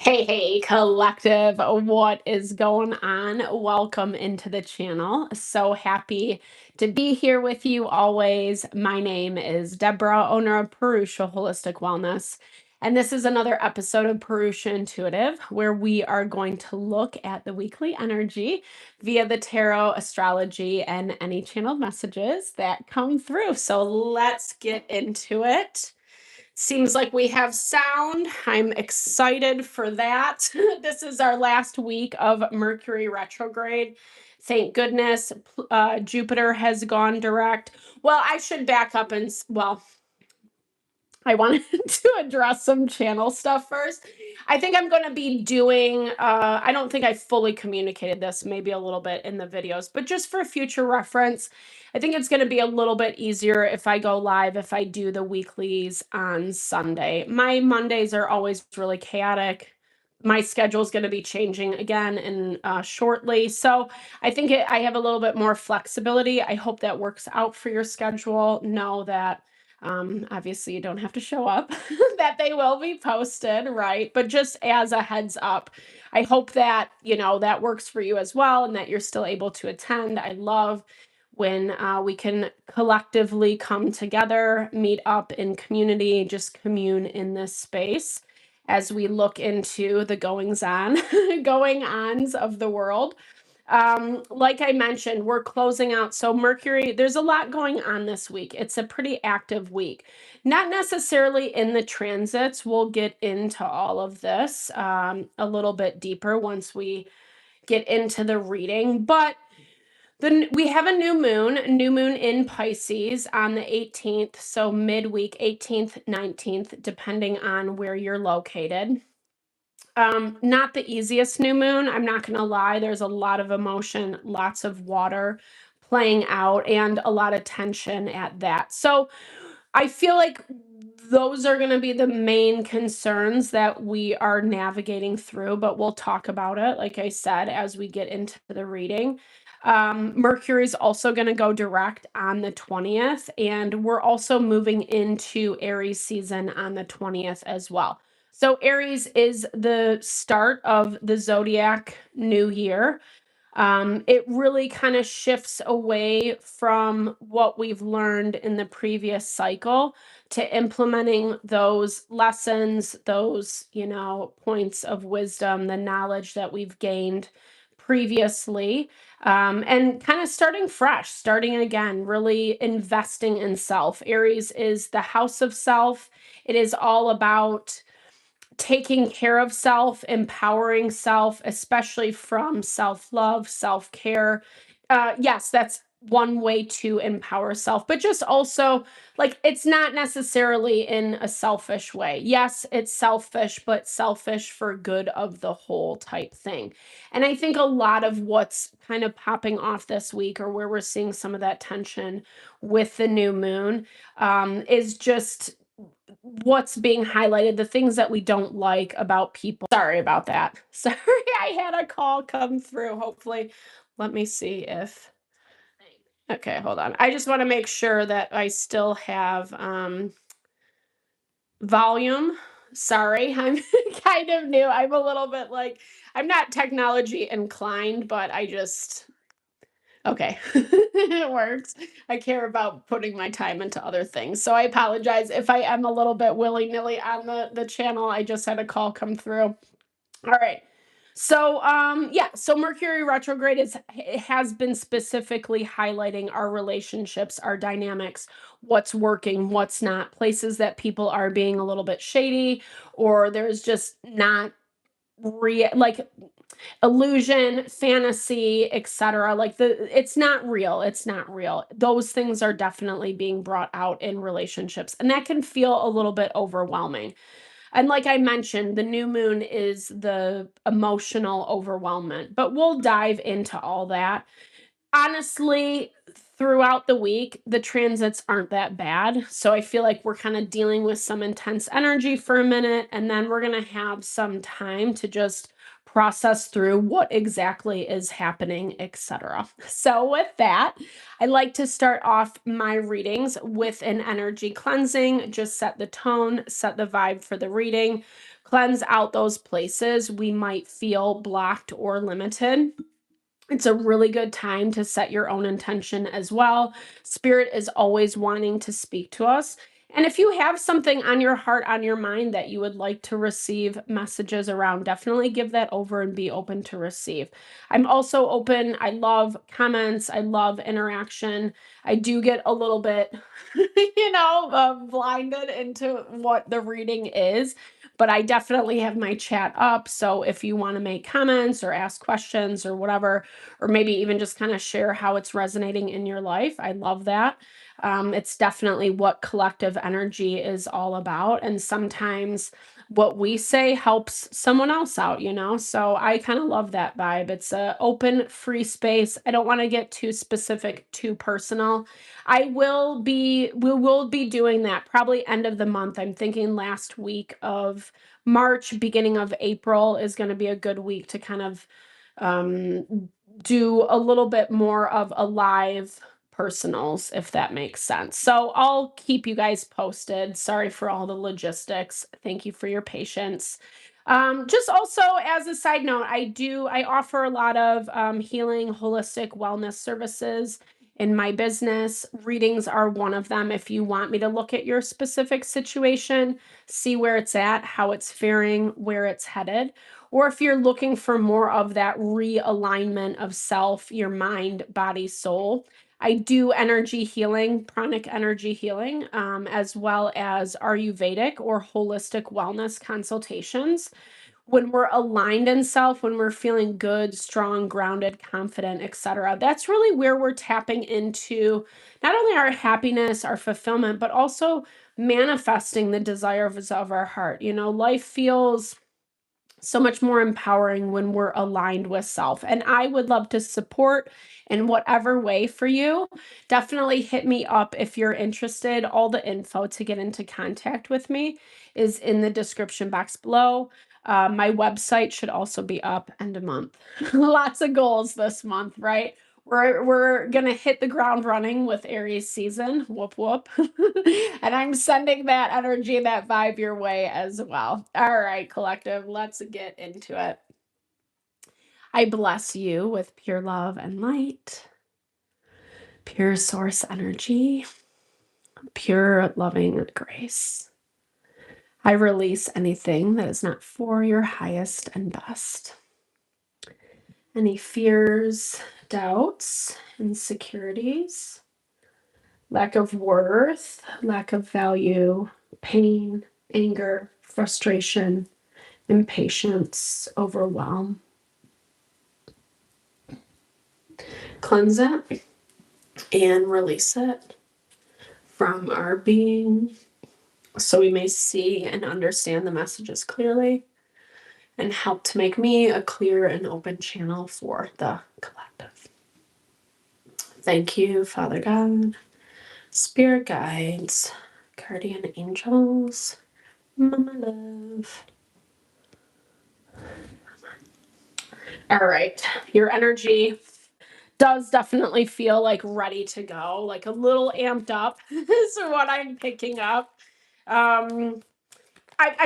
Hey, hey, collective, what is going on? Welcome into the channel. So happy to be here with you always. My name is Deborah, owner of Purusha Holistic Wellness. And this is another episode of Purusha Intuitive, where we are going to look at the weekly energy via the tarot, astrology, and any channeled messages that come through. So let's get into it. Seems like we have sound. I'm excited for that. This is our last week of Mercury retrograde. Thank goodness Jupiter has gone direct. Well, I should back up and, well, I wanted to address some channel stuff first. I think I'm going to be doing, I don't think I fully communicated this, maybe a little bit in the videos, but just for future reference, I think it's going to be a little bit easier if I go live, if I do the weeklies on Sunday. My Mondays are always really chaotic. My schedule is going to be changing again and shortly. So I think I have a little bit more flexibility. I hope that works out for your schedule. Know that obviously you don't have to show up, that they will be posted, right? But just as a heads up, I hope that, that works for you as well and that you're still able to attend. I love when we can collectively come together, meet up in community, just commune in this space as we look into the goings on, going ons of the world. Like I mentioned, we're closing out. So Mercury, there's a lot going on this week. It's a pretty active week. Not necessarily in the transits. We'll get into all of this a little bit deeper once we get into the reading. But we have a new moon in Pisces on the 18th. So midweek, 18th, 19th, depending on where you're located. Not the easiest new moon. I'm not going to lie. There's a lot of emotion, lots of water playing out, and a lot of tension at that. So I feel like those are going to be the main concerns that we are navigating through, but we'll talk about it, like I said, as we get into the reading. Mercury is also going to go direct on the 20th, and we're also moving into Aries season on the 20th as well. So Aries is the start of the zodiac new year. It really kind of shifts away from what we've learned in the previous cycle to implementing those lessons, those, points of wisdom, the knowledge that we've gained previously, and kind of starting fresh, starting again, really investing in self. Aries is the house of self. It is all about taking care of self, empowering self, especially from self-love, self-care. Yes, that's one way to empower self, but just also like it's not necessarily in a selfish way. Yes, it's selfish, but selfish for good of the whole type thing. And I think a lot of what's kind of popping off this week, or where we're seeing some of that tension with the new moon, is just what's being highlighted, the things that we don't like about people. Sorry about that. Sorry, I had a call come through. Hopefully, let me see if. Okay, hold on. I just want to make sure that I still have volume. Sorry, I'm kind of new. I'm a little bit like, I'm not technology inclined, but I just. Okay, it works. I care about putting my time into other things. So I apologize if I am a little bit willy-nilly on the channel. I just had a call come through. All right. So yeah, so Mercury retrograde it has been specifically highlighting our relationships, our dynamics, what's working, what's not, places that people are being a little bit shady, or there's just not like illusion, fantasy, etc. Like it's not real. It's not real. Those things are definitely being brought out in relationships, and that can feel a little bit overwhelming. And like I mentioned, the new moon is the emotional overwhelmment, but we'll dive into all that. Honestly, throughout the week, the transits aren't that bad. So I feel like we're kind of dealing with some intense energy for a minute, and then we're going to have some time to just process through what exactly is happening, etc. So with that, I like to start off my readings with an energy cleansing, just set the tone, set the vibe for the reading. cleanse out those places we might feel blocked or limited. It's a really good time to set your own intention as well. Spirit is always wanting to speak to us. And if you have something on your heart, on your mind that you would like to receive messages around, definitely give that over and be open to receive. I'm also open. I love comments. I love interaction. I do get a little bit, blinded into what the reading is, but I definitely have my chat up. So if you want to make comments or ask questions or whatever, or maybe even just kind of share how it's resonating in your life, I love that. It's definitely what collective energy is all about. And sometimes what we say helps someone else out, So I kind of love that vibe. It's a open, free space. I don't want to get too specific, too personal. We will be doing that probably end of the month. I'm thinking last week of March, beginning of April is going to be a good week to kind of do a little bit more of a live personals, if that makes sense. So I'll keep you guys posted. Sorry for all the logistics. Thank you for your patience. Just also as a side note, I offer a lot of healing, holistic wellness services in my business. Readings are one of them. If you want me to look at your specific situation, see where it's at, how it's faring, where it's headed, or if you're looking for more of that realignment of self, your mind, body, soul, I do energy healing, pranic energy healing, as well as Ayurvedic or holistic wellness consultations. When we're aligned in self, when we're feeling good, strong, grounded, confident, etc., that's really where we're tapping into not only our happiness, our fulfillment, but also manifesting the desires of our heart. Life feels so much more empowering when we're aligned with self. And I would love to support in whatever way for you. Definitely hit me up if you're interested. All the info to get into contact with me is in the description box below. My website should also be up end of month. Lots of goals this month, right? We're gonna hit the ground running with Aries season. Whoop whoop. And I'm sending that energy, that vibe your way as well. All right, collective, let's get into it. I bless you with pure love and light, pure source energy, pure loving grace. I release anything that is not for your highest and best. Any fears, doubts, insecurities, lack of worth, lack of value, pain, anger, frustration, impatience, overwhelm. Cleanse it and release it from our being so we may see and understand the messages clearly and help to make me a clear and open channel for the collective. Thank you, Father God, Spirit guides, guardian angels, Mama Love. All right, your energy does definitely feel like ready to go, like a little amped up is what I'm picking up. I'm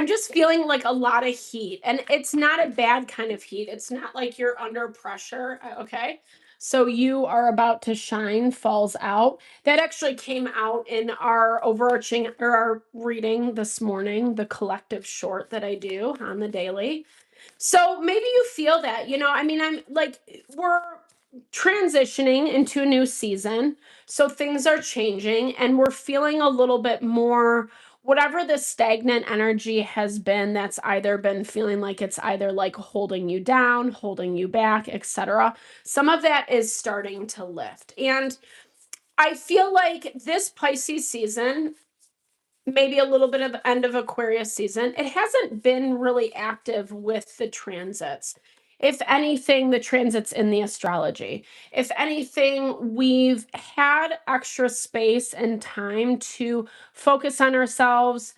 just feeling like a lot of heat, and it's not a bad kind of heat. It's not like you're under pressure. Okay. So you are about to shine, falls out. That actually came out in our overarching or our reading this morning, the collective short that I do on the daily. So maybe you feel that, I'm like, we're transitioning into a new season. So things are changing and we're feeling a little bit more, whatever the stagnant energy has been, that's either been feeling like it's either like holding you down, holding you back, etc. Some of that is starting to lift. And I feel like this Pisces season, maybe a little bit of the end of Aquarius season, it hasn't been really active with the transits. If anything, the transits in the astrology. If anything, we've had extra space and time to focus on ourselves,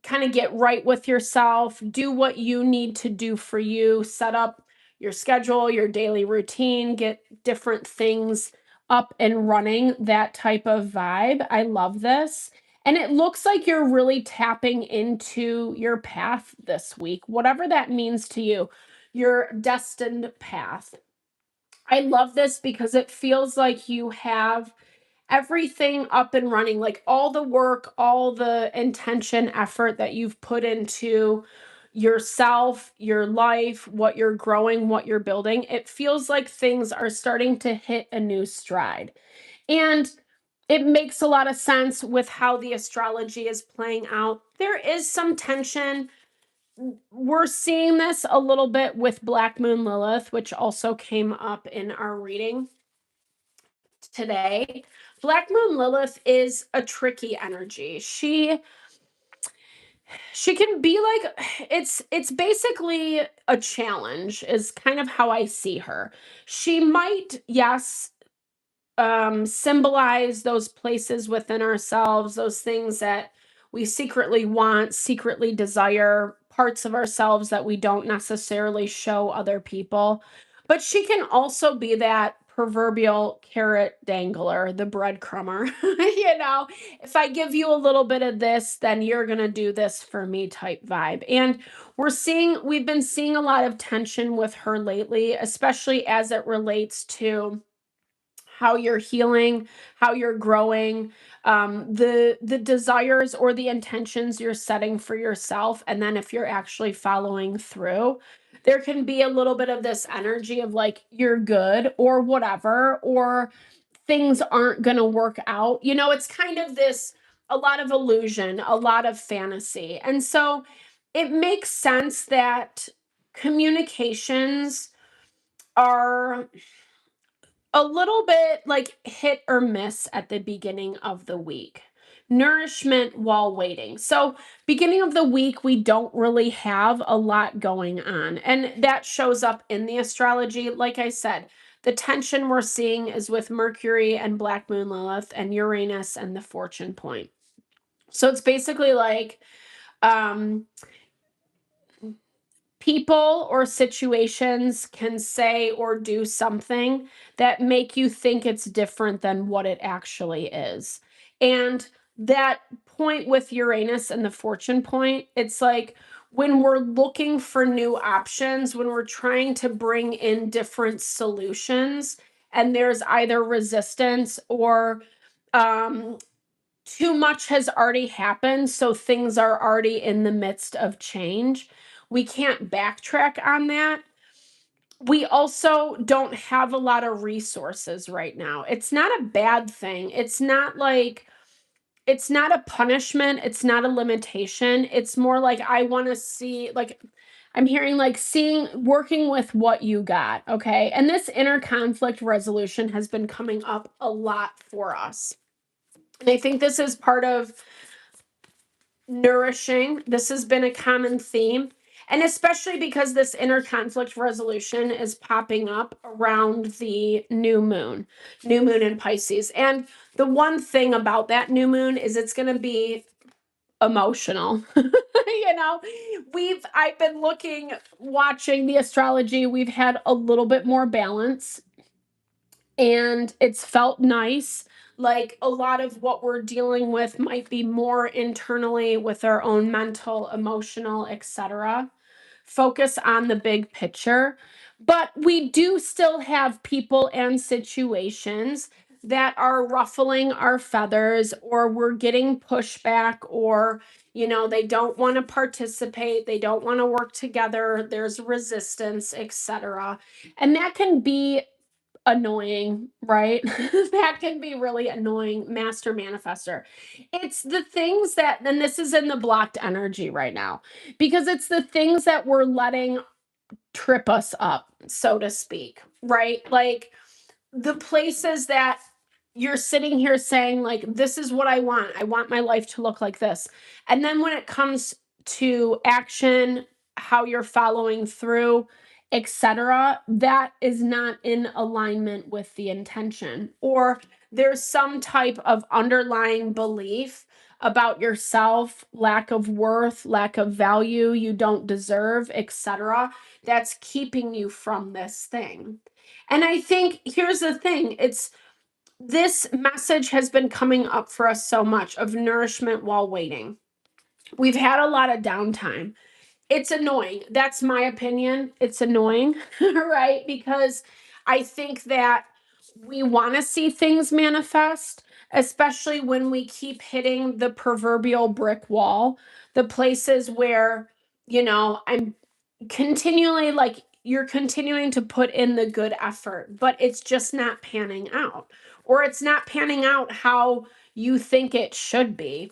kind of get right with yourself, do what you need to do for you, set up your schedule, your daily routine, get different things up and running, that type of vibe. I love this. And it looks like you're really tapping into your path this week, whatever that means to you, your destined path. I love this because it feels like you have everything up and running, like all the work, all the intention, effort that you've put into yourself, your life, what you're growing, what you're building. It feels like things are starting to hit a new stride. And it makes a lot of sense with how the astrology is playing out. There is some tension. We're seeing this a little bit with Black Moon Lilith, which also came up in our reading today. Black Moon Lilith is a tricky energy. She can be like, it's basically a challenge is kind of how I see her. She might, yes, symbolize those places within ourselves, those things that we secretly want, secretly desire, parts of ourselves that we don't necessarily show other people. But she can also be that proverbial carrot dangler, the breadcrumber. If I give you a little bit of this, then you're going to do this for me type vibe. And we've been seeing a lot of tension with her lately, especially as it relates to how you're healing, how you're growing, the desires or the intentions you're setting for yourself, and then if you're actually following through, there can be a little bit of this energy of like you're good or whatever, or things aren't going to work out. It's kind of this a lot of illusion, a lot of fantasy, and so it makes sense that communications are a little bit like hit or miss at the beginning of the week. Nourishment while waiting. So, beginning of the week, we don't really have a lot going on. And that shows up in the astrology. Like I said, the tension we're seeing is with Mercury and Black Moon Lilith and Uranus and the fortune point. So, it's basically like, um, people or situations can say or do something that make you think it's different than what it actually is. And that point with Uranus and the fortune point, it's like when we're looking for new options, when we're trying to bring in different solutions, and there's either resistance or um, too much has already happened, so things are already in the midst of change. We can't backtrack on that. We also don't have a lot of resources right now. It's not a bad thing. It's not a punishment, it's not a limitation. It's more like I want to see like I'm hearing like seeing working with what you got, okay? And this inner conflict resolution has been coming up a lot for us. And I think this is part of nourishing. This has been a common theme. And especially because this inner conflict resolution is popping up around the new moon in Pisces. And the one thing about that new moon is it's going to be emotional. I've been watching the astrology. We've had a little bit more balance and it's felt nice. Like a lot of what we're dealing with might be more internally with our own mental, emotional, etc. Focus on the big picture. But we do still have people and situations that are ruffling our feathers, or we're getting pushback, or they don't want to participate, they don't want to work together, there's resistance, etc. And that can be annoying, right? That can be really annoying, master manifester. It's the things that, and this is in the blocked energy right now, because it's the things that we're letting trip us up, so to speak, right? Like the places that you're sitting here saying like this is what I want my life to look like this, and then when it comes to action, how you're following through, etc., that is not in alignment with the intention, or there's some type of underlying belief about yourself, lack of worth, lack of value, you don't deserve, etc., that's keeping you from this thing. And I think here's the thing, it's this message has been coming up for us so much of nourishment while waiting. We've had a lot of downtime. It's annoying. That's my opinion. It's annoying, right? Because I think that we want to see things manifest, especially when we keep hitting the proverbial brick wall, the places where, I'm continually like, you're continuing to put in the good effort, but it's just not panning out, or it's not panning out how you think it should be.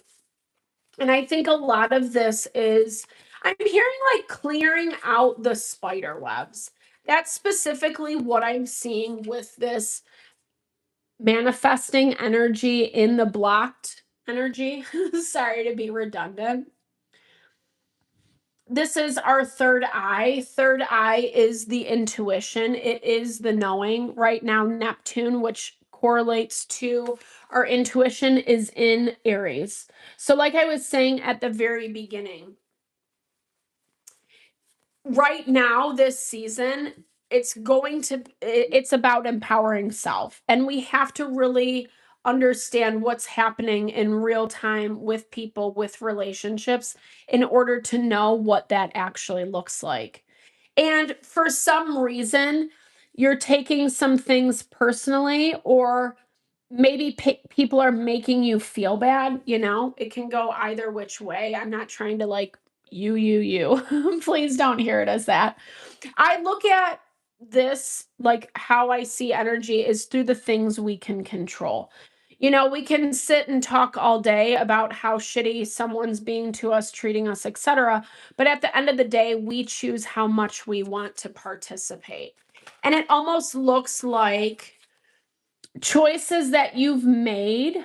And I think a lot of this is, I'm hearing like clearing out the spider webs. That's specifically what I'm seeing with this manifesting energy in the blocked energy. Sorry to be redundant. This is our third eye. Third eye is the intuition, it is the knowing. Right now, Neptune, which correlates to our intuition, is in Aries. So, like I was saying at the very beginning, right now, this season, it's about empowering self. And we have to really understand what's happening in real time with people, with relationships, in order to know what that actually looks like. And for some reason, you're taking some things personally, or maybe people are making you feel bad. It can go either which way. I'm not trying to like you. Please don't hear it as that. I look at this, like, how I see energy is through the things we can control. We can sit and talk all day about how shitty someone's being to us, treating us, etc. But at the end of the day, we choose how much we want to participate. And it almost looks like choices that you've made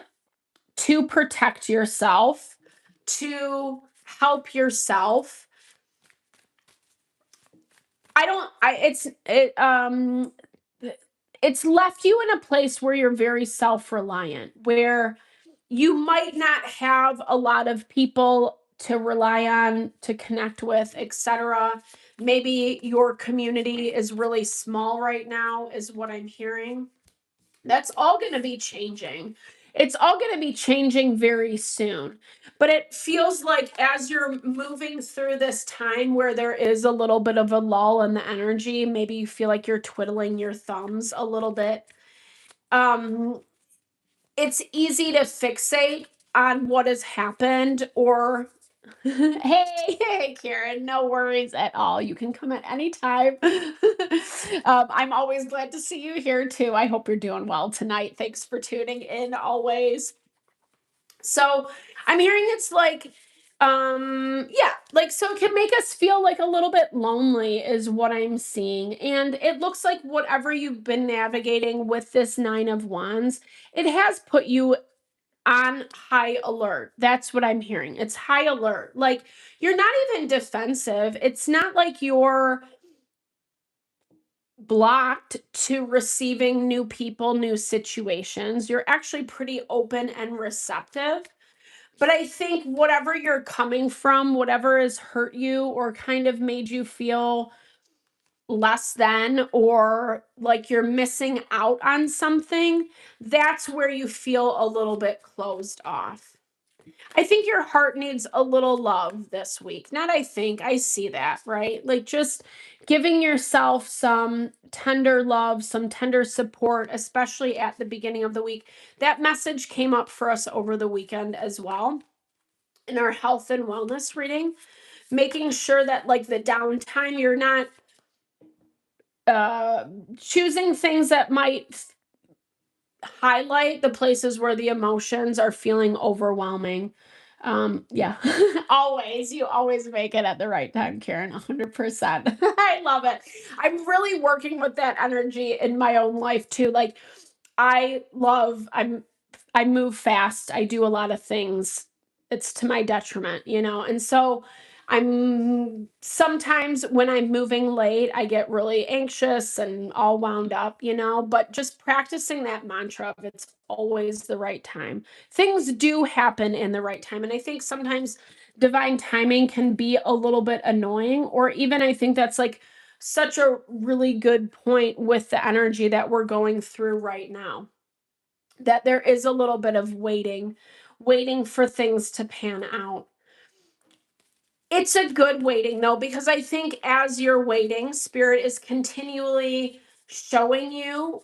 to protect yourself, to help yourself. It's left you in a place where you're very self-reliant, where you might not have a lot of people to rely on, to connect with, etc. Maybe your community is really small right now, is what I'm hearing. That's all going to be changing. It's all going to be changing very soon. But it feels like as you're moving through this time where there is a little bit of a lull in the energy, maybe you feel like you're twiddling your thumbs a little bit. It's easy to fixate on what has happened, or hey, Karen, no worries at all. You can come at any time. I'm always glad to see you here too. I hope you're doing well tonight. Thanks for tuning in always. So I'm hearing it's like, yeah, like, so it can make us feel like a little bit lonely is what I'm seeing. And it looks like whatever you've been navigating with this Nine of Wands, it has put you on high alert. That's what I'm hearing. It's high alert. Like, you're not even defensive. It's not like you're blocked to receiving new people, new situations. You're actually pretty open and receptive. But I think whatever you're coming from, whatever has hurt you or kind of made you feel less than, or like you're missing out on something, that's where you feel a little bit closed off. I think your heart needs a little love this week. Not I think, I see that, right? Like, just giving yourself some tender love, some tender support, especially at the beginning of the week. That message came up for us over the weekend as well in our health and wellness reading, making sure that, like, the downtime, you're not choosing things that might highlight the places where the emotions are feeling overwhelming. Yeah. Always, you always make it at the right time, Karen. 100%. I love it. I'm really working with that energy in my own life too. Like, I move fast, I do a lot of things, it's to my detriment, and so I'm sometimes, when I'm moving late, I get really anxious and all wound up, but just practicing that mantra of it's always the right time. Things do happen in the right time. And I think sometimes divine timing can be a little bit annoying, or even I think that's like such a really good point with the energy that we're going through right now. that there is a little bit of waiting for things to pan out. It's a good waiting though, because I think as you're waiting, Spirit is continually showing you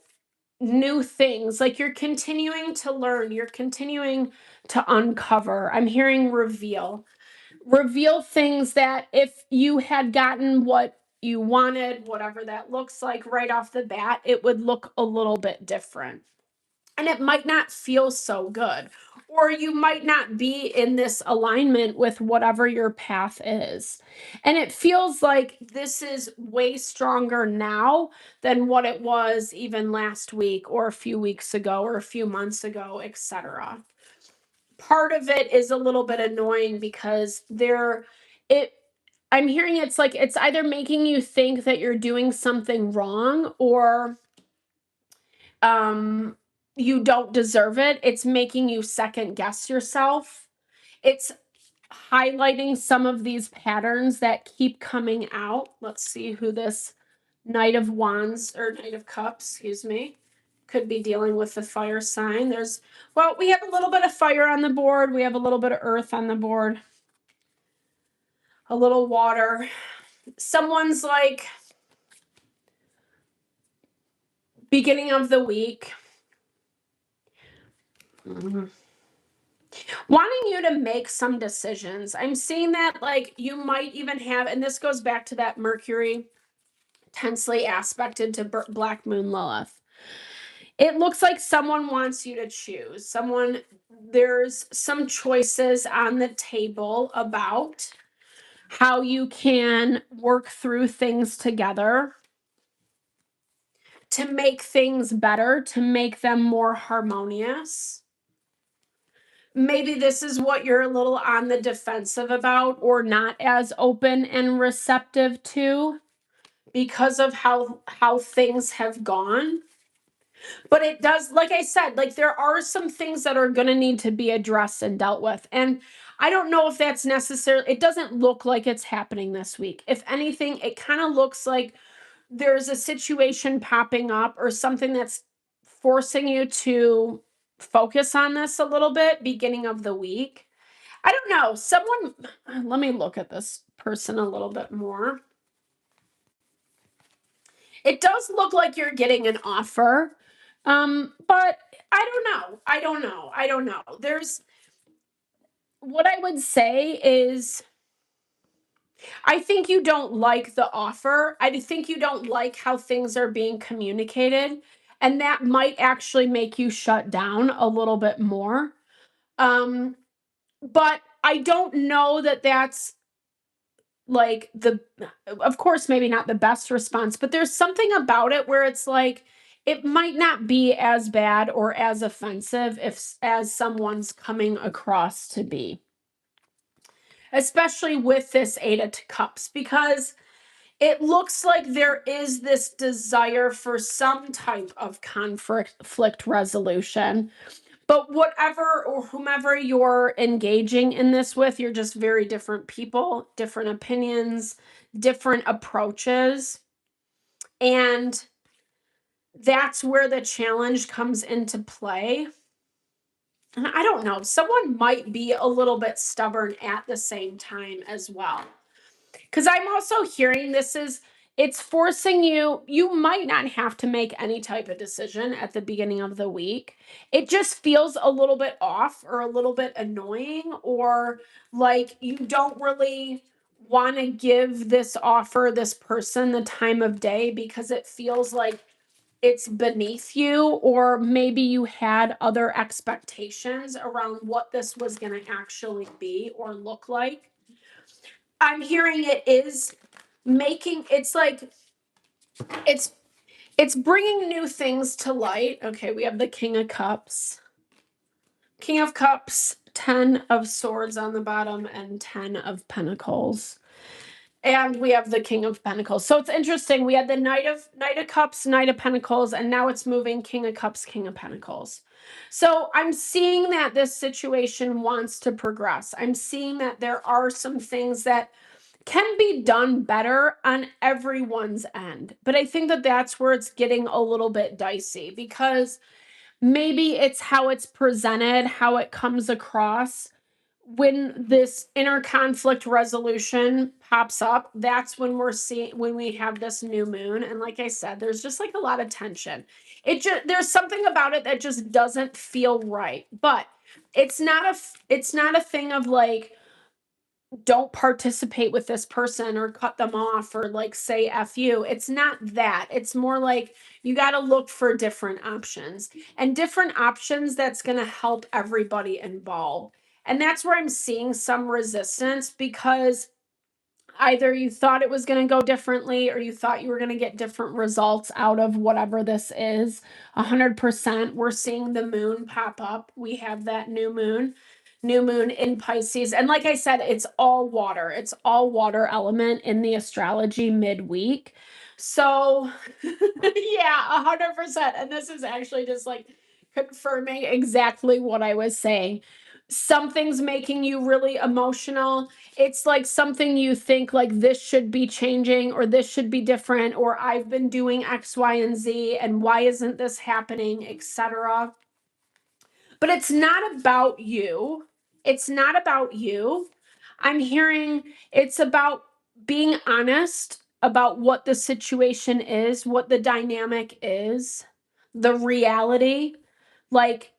new things. Like you're continuing to learn, you're continuing to uncover. I'm hearing reveal things that if you had gotten what you wanted, whatever that looks like right off the bat, it would look a little bit different. And it might not feel so good, or you might not be in this alignment with whatever your path is. And it feels like this is way stronger now than what it was even last week or a few weeks ago or a few months ago, etc. Part of it is a little bit annoying because I'm hearing it's like it's either making you think that you're doing something wrong or you don't deserve it. It's making you second guess yourself. It's highlighting some of these patterns that keep coming out. Let's see who this Knight of Wands or Knight of Cups, excuse me, could be dealing with the fire sign. Well, we have a little bit of fire on the board. We have a little bit of earth on the board. A little water. Someone's like beginning of the week. Wanting you to make some decisions. I'm seeing that like you might even have, and this goes back to that Mercury tensely aspected to Black Moon Lilith. It looks like someone wants you to choose. There's some choices on the table about how you can work through things together to make things better, to make them more harmonious. Maybe this is what you're a little on the defensive about or not as open and receptive to because of how things have gone. But it does, like I said, like there are some things that are going to need to be addressed and dealt with. And I don't know if that's necessary. It doesn't look like it's happening this week. If anything, it kind of looks like there's a situation popping up or something that's forcing you to focus on this a little bit beginning of the week. I don't know. Let me look at this person a little bit more. It does look like you're getting an offer. But I don't know. What I would say is I think you don't like the offer. I think you don't like how things are being communicated, and that might actually make you shut down a little bit more. But I don't know that that's like of course, maybe not the best response, but there's something about it where it's like, it might not be as bad or as offensive as someone's coming across to be. Especially with this 8 of Cups, because it looks like there is this desire for some type of conflict resolution. But whatever or whomever you're engaging in this with, you're just very different people, different opinions, different approaches. And that's where the challenge comes into play. And I don't know, someone might be a little bit stubborn at the same time as well. Because I'm also hearing it's forcing you might not have to make any type of decision at the beginning of the week. It just feels a little bit off or a little bit annoying, or like you don't really want to give this person the time of day because it feels like it's beneath you, or maybe you had other expectations around what this was going to actually be or look like. I'm hearing it is it's bringing new things to light. Okay, we have the King of Cups. King of Cups, 10 of Swords on the bottom, and 10 of Pentacles. And we have the King of Pentacles. So it's interesting. We had the Knight of Cups, Knight of Pentacles, and now it's moving King of Cups, King of Pentacles. So I'm seeing that this situation wants to progress. I'm seeing that there are some things that can be done better on everyone's end. But I think that that's where it's getting a little bit dicey, because Maybe it's how it's presented, how it comes across. When this inner conflict resolution pops up, that's when we have this new moon. And like I said, there's just like a lot of tension. There's something about it that just doesn't feel right. But it's not a thing of like, don't participate with this person or cut them off or like say F you. It's not that. It's more like you got to look for different options and different options that's going to help everybody involved. And that's where I'm seeing some resistance, because either you thought it was going to go differently or you thought you were going to get different results out of whatever this is. 100%, we're seeing the moon pop up. We have that new moon in Pisces. And like I said, it's all water. It's all water element in the astrology midweek. So yeah, 100%. And this is actually just like confirming exactly what I was saying. Something's making you really emotional. It's like something you think like this should be changing or this should be different, or I've been doing X, Y, and Z, and why isn't this happening, etc. But it's not about you. It's not about you. I'm hearing it's about being honest about what the situation is, what the dynamic is, the reality. Like,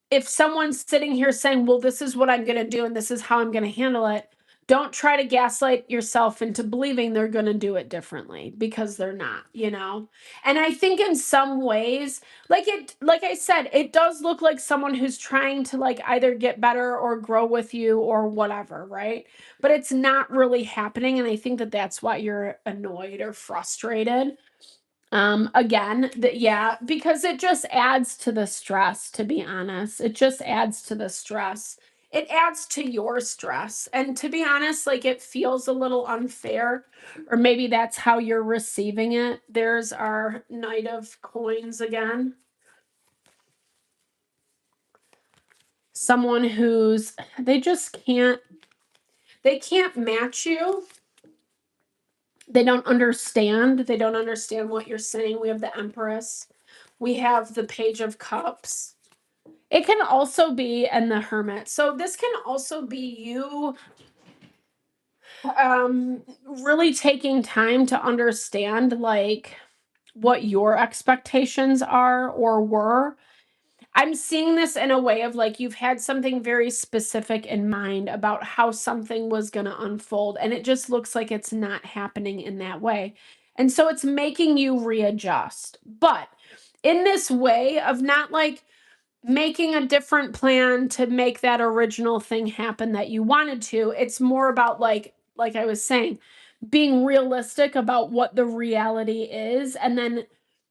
if someone's sitting here saying, well, this is what I'm going to do and this is how I'm going to handle it, don't try to gaslight yourself into believing they're going to do it differently, because they're not, you know? And I think in some ways, like I said, it does look like someone who's trying to like either get better or grow with you or whatever, right? But it's not really happening. And I think that that's why you're annoyed or frustrated. Again, yeah, because it just adds to the stress, to be honest. It just adds to the stress. It adds to your stress. And to be honest, like it feels a little unfair, or maybe that's how you're receiving it. There's our Knight of Coins again. Someone who's, they can't match you. They don't understand. They don't understand what you're saying. We have the Empress. We have the Page of Cups. It can also be, and the Hermit. So this can also be you really taking time to understand like what your expectations are or were. I'm seeing this in a way of like you've had something very specific in mind about how something was going to unfold, and it just looks like it's not happening in that way. And so it's making you readjust. But in this way of not like making a different plan to make that original thing happen that you wanted to, it's more about like I was saying, being realistic about what the reality is, and then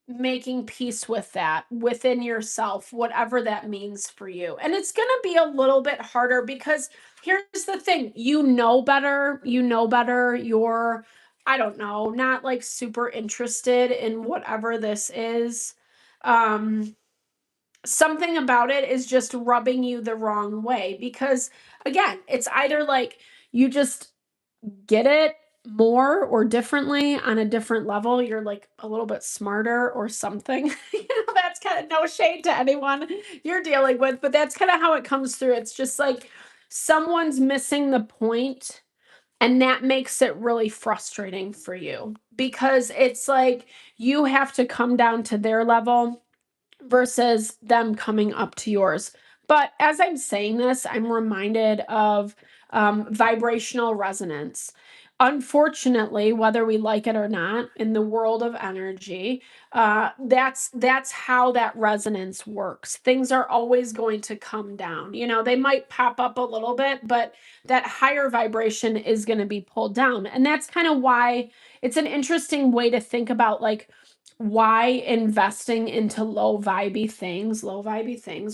making peace with that within yourself, whatever that means for you. And it's going to be a little bit harder because here's the thing, you know better, you're, I don't know, not like super interested in whatever this is. Something about it is just rubbing you the wrong way, because again, it's either like you just get it more or differently on a different level, you're like a little bit smarter or something. That's kind of, no shade to anyone you're dealing with, but that's kind of how it comes through. It's just like someone's missing the point, and that makes it really frustrating for you, because it's like you have to come down to their level versus them coming up to yours. But as I'm saying this, I'm reminded of vibrational resonance. Unfortunately, whether we like it or not, in the world of energy, that's how that resonance works. Things are always going to come down. You know, they might pop up a little bit, but that higher vibration is going to be pulled down. And that's kind of why it's an interesting way to think about like why investing into low vibey things,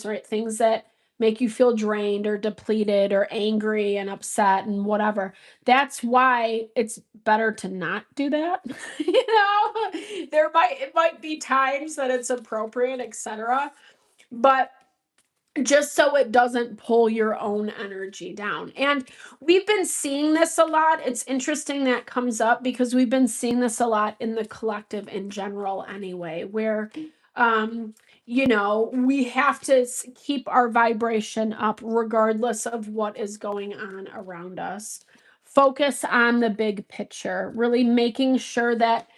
right? Things that make you feel drained or depleted or angry and upset and whatever. That's why it's better to not do that. You know, it might be times that it's appropriate, etc. But just so it doesn't pull your own energy down. And we've been seeing this a lot. It's interesting that comes up because we've been seeing this a lot in the collective in general anyway, where you know, we have to keep our vibration up regardless of what is going on around us. Focus on the big picture, really making sure that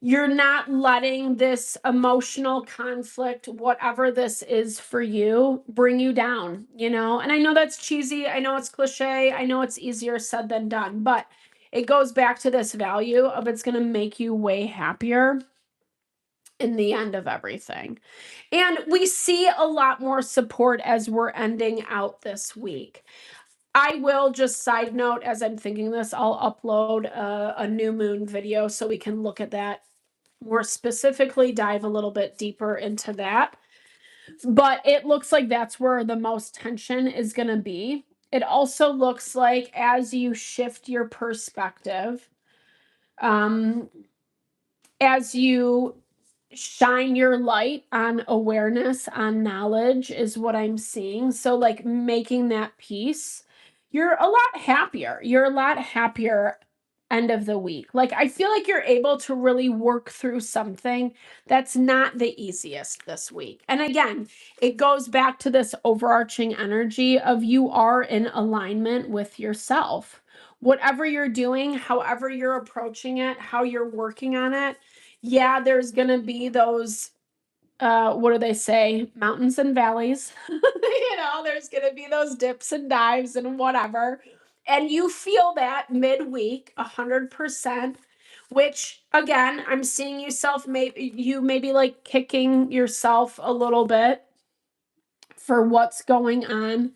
you're not letting this emotional conflict, whatever this is for you, bring you down, you know? And I know that's cheesy. I know it's cliche. I know it's easier said than done, but it goes back to this value of it's going to make you way happier in the end of everything. And we see a lot more support as we're ending out this week. I will just side note as I'm thinking this, I'll upload a new moon video so we can look at that more specifically, dive a little bit deeper into that. But it looks like that's where the most tension is going to be. It also looks like as you shift your perspective, as you shine your light on awareness, on knowledge is what I'm seeing. So like making that peace, you're a lot happier. You're a lot happier end of the week. Like I feel like you're able to really work through something that's not the easiest this week. And again, it goes back to this overarching energy of you are in alignment with yourself. Whatever you're doing, however you're approaching it, how you're working on it, yeah, there's gonna be those, what do they say? Mountains and valleys. You know, there's gonna be those dips and dives and whatever. And you feel that midweek 100%, which again, I'm seeing you maybe like kicking yourself a little bit for what's going on.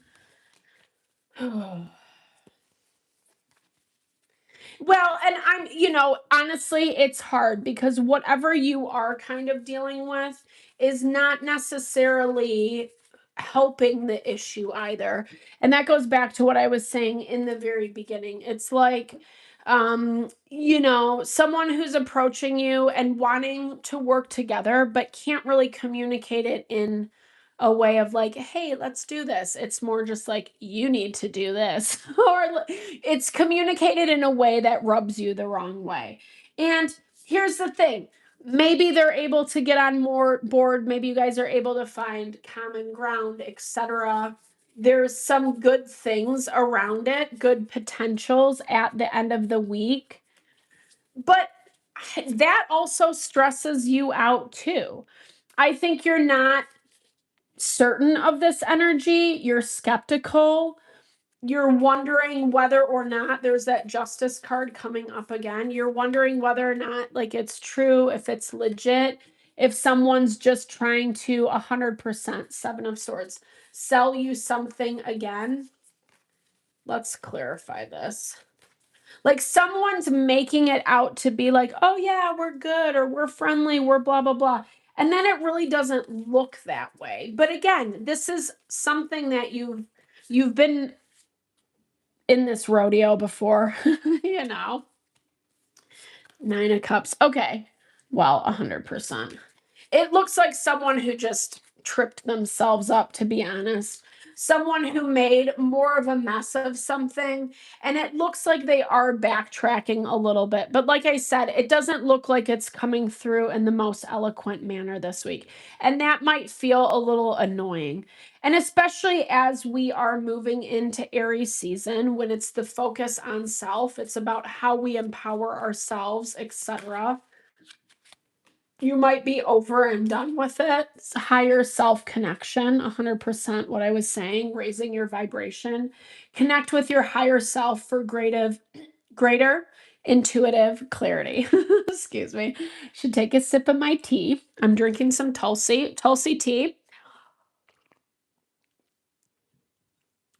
Well, and I'm, you know, honestly, it's hard because whatever you are kind of dealing with is not necessarily helping the issue either. And that goes back to what I was saying in the very beginning. It's like, you know, someone who's approaching you and wanting to work together, but can't really communicate it in a way of like, hey, let's do this. It's more just like, you need to do this. Or it's communicated in a way that rubs you the wrong way. And here's the thing, maybe they're able to get on more board. Maybe you guys are able to find common ground, etc. There's some good things around it, good potentials at the end of the week. But that also stresses you out too. I think you're not certain of this energy, you're skeptical, you're wondering whether or not there's that justice card coming up again. You're wondering whether or not like it's true, if it's legit, if someone's just trying to 100%, Seven of Swords, sell you something again. Let's clarify this. Like someone's making it out to be like, oh yeah, we're good, or we're friendly, we're blah, blah, blah. And then it really doesn't look that way. But again, this is something that you've been in this rodeo before, you know. Nine of Cups. Okay. Well, 100%. It looks like someone who just tripped themselves up, to be honest. Someone who made more of a mess of something. And it looks like they are backtracking a little bit. But like I said, it doesn't look like it's coming through in the most eloquent manner this week. And that might feel a little annoying. And especially as we are moving into Aries season, when it's the focus on self, it's about how we empower ourselves, etc. You might be over and done with it. It's higher self connection, 100% what I was saying, raising your vibration. Connect with your higher self for greater intuitive clarity. Excuse me. Should take a sip of my tea. I'm drinking some Tulsi tea.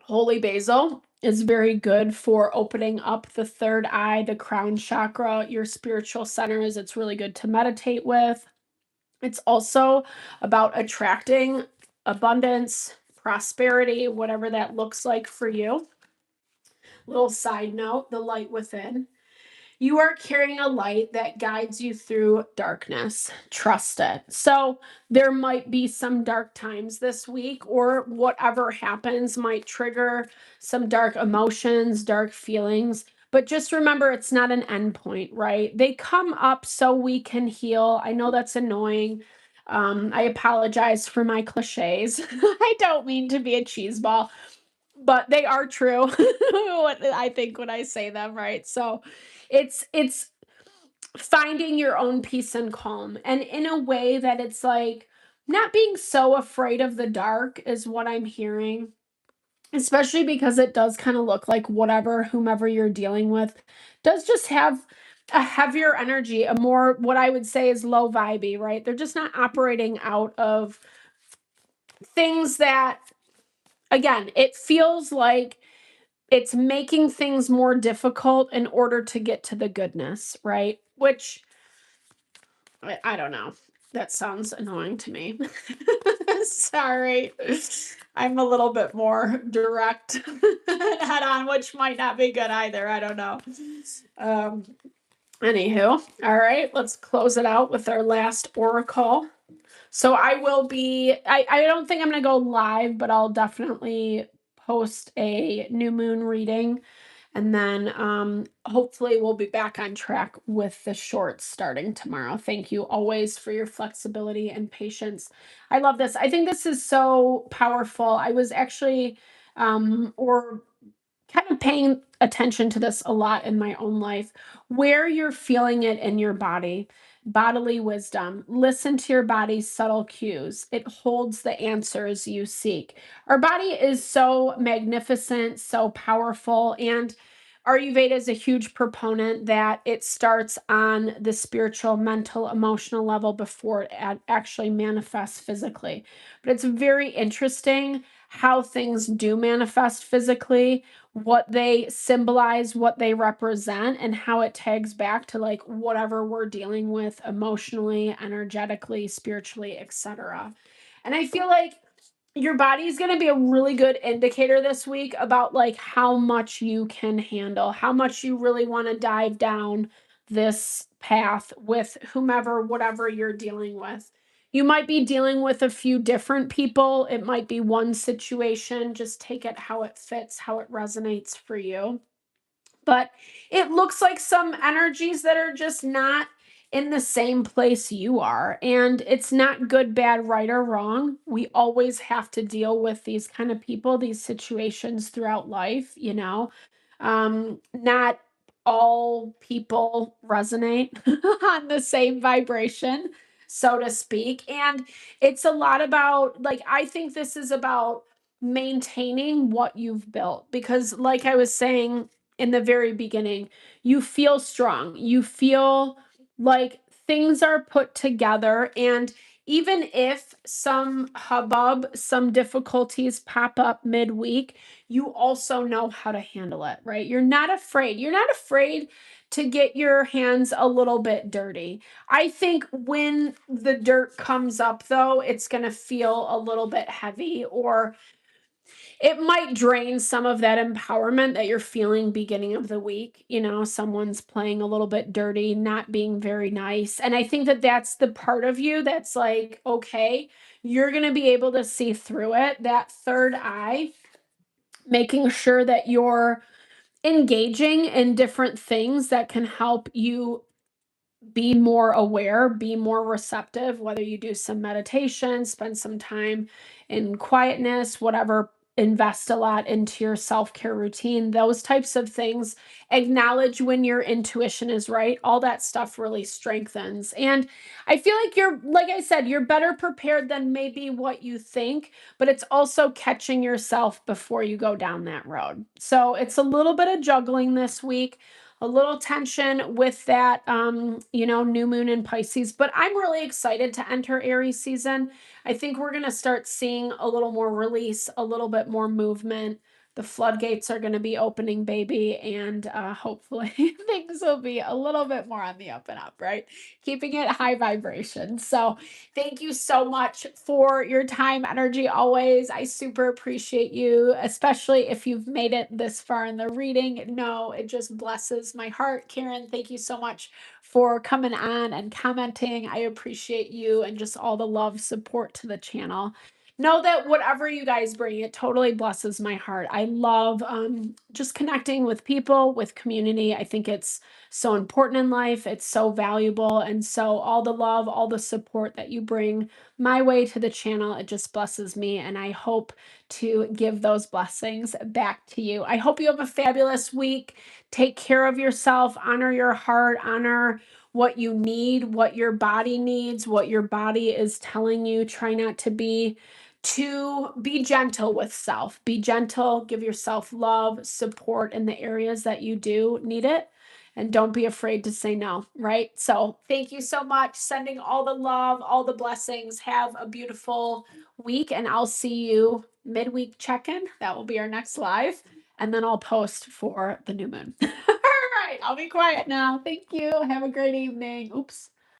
Holy basil is very good for opening up the third eye, the crown chakra, your spiritual centers. It's really good to meditate with. It's also about attracting abundance, prosperity, whatever that looks like for you. Little side note, the light within. You are carrying a light that guides you through darkness. Trust it. So there might be some dark times this week, or whatever happens might trigger some dark emotions, dark feelings. But just remember, it's not an end point, right? They come up so we can heal. I know that's annoying. I apologize for my cliches. I don't mean to be a cheese ball, but they are true. What I think when I say them, right? So it's finding your own peace and calm, and in a way that it's like not being so afraid of the dark is what I'm hearing, especially because it does kind of look like whatever whomever you're dealing with does just have a heavier energy, a more what I would say is low vibey, right? They're just not operating out of things that, again, it feels like it's making things more difficult in order to get to the goodness, right? Which I don't know. That sounds annoying to me. Sorry. I'm a little bit more direct head on, which might not be good either. I don't know. Um, Anywho, all right, let's close it out with our last oracle. So I don't think I'm going to go live, but I'll definitely post a new moon reading. And then hopefully we'll be back on track with the shorts starting tomorrow. Thank you always for your flexibility and patience. I love this. I think this is so powerful. I was actually, or kind of paying attention to this a lot in my own life, where you're feeling it in your body. Bodily wisdom. Listen to your body's subtle cues. It holds the answers you seek. Our body is so magnificent, so powerful, and Ayurveda is a huge proponent that it starts on the spiritual, mental, emotional level before it actually manifests physically. But it's very interesting how things do manifest physically, what they symbolize, what they represent, and how it tags back to like whatever we're dealing with emotionally, energetically, spiritually, etc. And I feel like your body's going to be a really good indicator this week about like how much you can handle, how much you really want to dive down this path with whomever, whatever you're dealing with. You might be dealing with a few different people. It might be one situation. Just take it how it fits, how it resonates for you. But it looks like some energies that are just not in the same place you are. And it's not good, bad, right, or wrong. We always have to deal with these kind of people, these situations throughout life, you know. Not all people resonate on the same vibration, so to speak. And it's a lot about, like, I think this is about maintaining what you've built. Because, like I was saying, in the very beginning, you feel strong. You feel like things are put together. And even if some hubbub, some difficulties pop up midweek, you also know how to handle it, right? You're not afraid. You're not afraid to get your hands a little bit dirty. I think when the dirt comes up, though, it's going to feel a little bit heavy, or it might drain some of that empowerment that you're feeling beginning of the week. You know, someone's playing a little bit dirty, not being very nice. And I think that that's the part of you that's like, okay, you're going to be able to see through it. That third eye, making sure that you're engaging in different things that can help you be more aware, be more receptive, whether you do some meditation, spend some time in quietness, whatever, invest a lot into your self care routine, those types of things. Acknowledge when your intuition is right. All that stuff really strengthens. And I feel like you're, like I said, you're better prepared than maybe what you think, but it's also catching yourself before you go down that road. So it's a little bit of juggling this week, a little tension with that new moon in Pisces, but I'm really excited to enter Aries season. I think we're going to start seeing a little more release, a little bit more movement. The floodgates are going to be opening, baby, and hopefully things will be a little bit more on the up and up, right? Keeping it high vibration. So thank you so much for your time, energy, always. I super appreciate you, especially if you've made it this far in the reading. No, it just blesses my heart. Karen, thank you so much for coming on and commenting. I appreciate you and just all the love, support to the channel. know that whatever you guys bring, it totally blesses my heart. I love just connecting with people, with community. I think it's so important in life. It's so valuable. And so, all the love, all the support that you bring my way to the channel, it just blesses me. And I hope to give those blessings back to you. I hope you have a fabulous week. Take care of yourself, honor your heart, honor what you need, what your body needs, what your body is telling you. Try not to be gentle with self. Be gentle, give yourself love, support in the areas that you do need it. And don't be afraid to say no, right? So, thank you so much. Sending all the love, all the blessings. Have a beautiful week, and I'll see you midweek check in. That will be our next live. And then I'll post for the new moon. All right, I'll be quiet now. Thank you. Have a great evening. Oops.